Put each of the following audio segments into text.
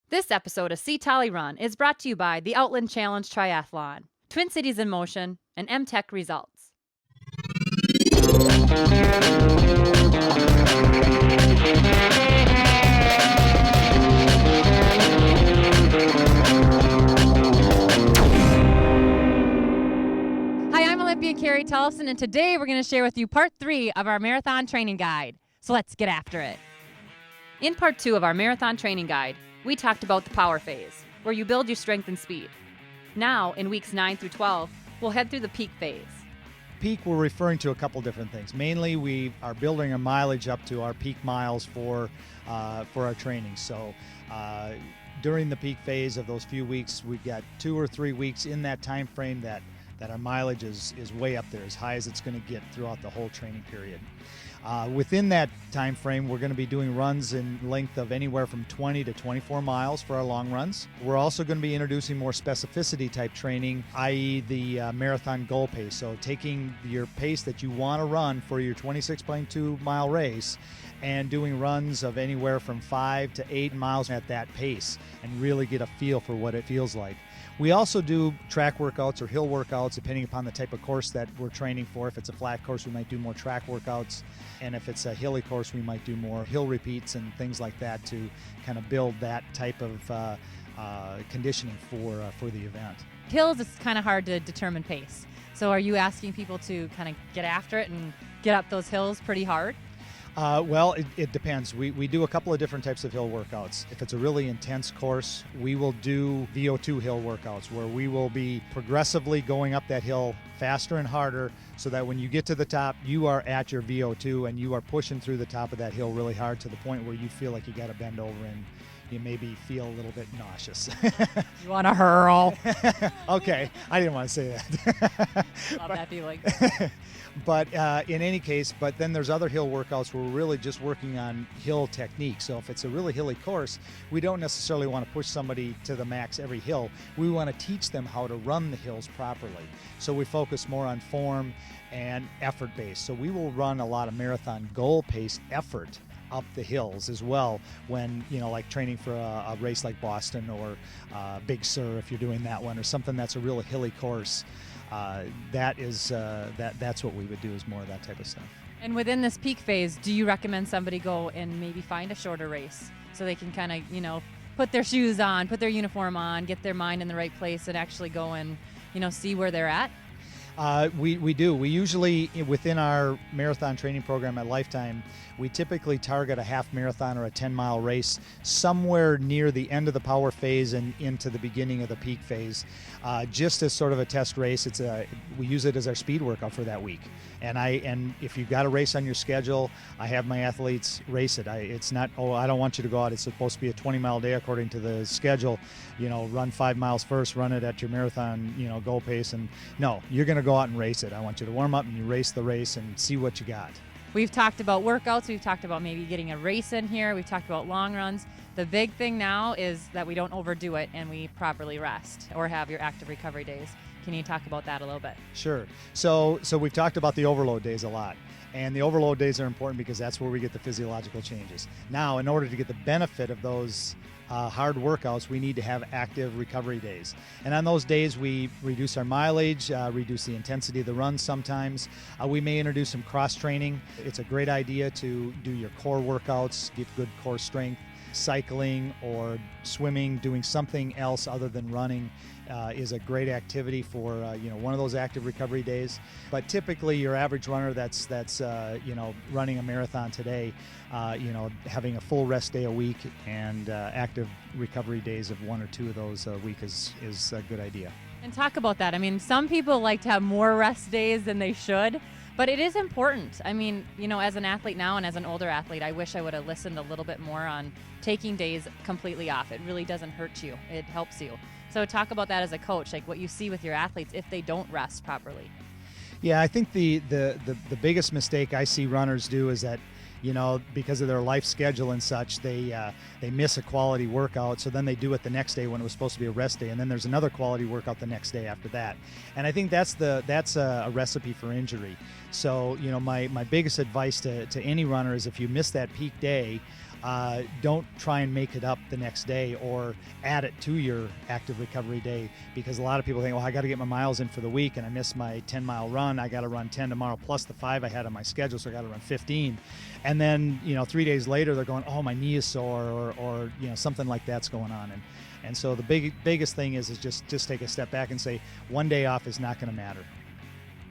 This episode of Tolle Run is brought to you by the Outland Challenge Triathlon, Twin Cities in Motion, and MTech Results. Hi, I'm Olympian Carrie Tollefson, and today we're going to share with you part 3 of our marathon training guide. So let's get after it. In part 2 of our marathon training guide, we talked about the power phase, where you build your strength and speed. Now, in weeks 9 through 12, we'll head through the peak phase. Peak, we're referring to a couple different things. Mainly, we are building our mileage up to our peak miles for our training. So during the peak phase of those few weeks, we've got 2 or 3 weeks in that time frame that our mileage is way up there, as high as it's going to get throughout the whole training period. Within that time frame, we're going to be doing runs in length of anywhere from 20 to 24 miles for our long runs. We're also going to be introducing more specificity type training, i.e. the marathon goal pace. So taking your pace that you want to run for your 26.2 mile race and doing runs of anywhere from 5 to 8 miles at that pace and really get a feel for what it feels like. We also do track workouts or hill workouts depending upon the type of course that we're training for. If it's a flat course, we might do more track workouts. And if it's a hilly course, we might do more hill repeats and things like that to kind of build that type of conditioning for the event. Hills, it's kind of hard to determine pace. So are you asking people to kind of get after it and get up those hills pretty hard? Well, it depends. We do a couple of different types of hill workouts. If it's a really intense course, we will do VO2 hill workouts where we will be progressively going up that hill faster and harder so that when you get to the top, you are at your VO2 and you are pushing through the top of that hill really hard to the point where you feel like you got to bend over and you maybe feel a little bit nauseous. You want to hurl. Okay, I didn't want to say that. Love that feeling. But in any case, but then there's other hill workouts where we're really just working on hill technique. So if it's a really hilly course, we don't necessarily want to push somebody to the max every hill. We want to teach them how to run the hills properly. So we focus more on form and effort based. So we will run a lot of marathon goal pace effort up the hills as well when, like training for a race like Boston or Big Sur, if you're doing that one, or something that's a real hilly course. That's what we would do, is more of that type of stuff. And within this peak phase, do you recommend somebody go and maybe find a shorter race so they can kind of, put their shoes on, put their uniform on, get their mind in the right place and actually go and, see where they're at? We do. We usually, within our marathon training program at Lifetime, we typically target a half marathon or a 10-mile race somewhere near the end of the power phase and into the beginning of the peak phase, just as sort of a test race. We use it as our speed workout for that week. And if you've got a race on your schedule, I have my athletes race it. It's not, I don't want you to go out. It's supposed to be a 20-mile day according to the schedule. Run 5 miles first, run it at your marathon, goal pace. And no, you're going to go out and race it. I want you to warm up and you race the race and see what you got. We've talked about workouts. We've talked about maybe getting a race in here. We've talked about long runs. The big thing now is that we don't overdo it and we properly rest or have your active recovery days. Can you talk about that a little bit? Sure. So we've talked about the overload days a lot. And the overload days are important because that's where we get the physiological changes. Now, in order to get the benefit of those hard workouts, we need to have active recovery days. And on those days, we reduce our mileage, reduce the intensity of the run sometimes. We may introduce some cross training. It's a great idea to do your core workouts, get good core strength. Cycling or swimming, doing something else other than running is a great activity for one of those active recovery days. But typically, your average runner that's running a marathon today, having a full rest day a week and active recovery days of 1 or 2 of those a week is a good idea. And talk about that. I mean, some people like to have more rest days than they should. But it is important. I mean, as an athlete now and as an older athlete, I wish I would have listened a little bit more on taking days completely off. It really doesn't hurt you. It helps you. So talk about that as a coach, like what you see with your athletes if they don't rest properly. Yeah, I think the biggest mistake I see runners do is that, because of their life schedule and such, they miss a quality workout. So then they do it the next day when it was supposed to be a rest day, and then there's another quality workout the next day after that. And I think that's a recipe for injury. So my biggest advice to any runner is if you miss that peak day, don't try and make it up the next day or add it to your active recovery day, because a lot of people think, well, I got to get my miles in for the week and I missed my 10-mile run. I got to run 10 tomorrow plus the 5 I had on my schedule, so I got to run 15. And then 3 days later they're going, oh, my knee is sore, or something like that's going on. And so the biggest thing is just take a step back and say, one day off is not going to matter.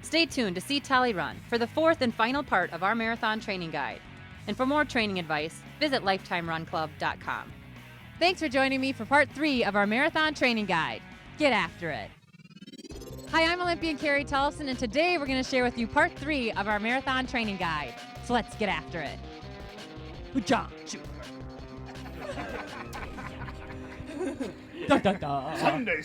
Stay tuned to see Tolle Run for the 4th and final part of our marathon training guide. And for more training advice, visit lifetimerunclub.com. Thanks for joining me for part 3 of our marathon training guide. Get after it. Hi, I'm Olympian Carrie Tollefson, and today we're going to share with you part 3 of our marathon training guide. So let's get after it. John Schueller. Sunday.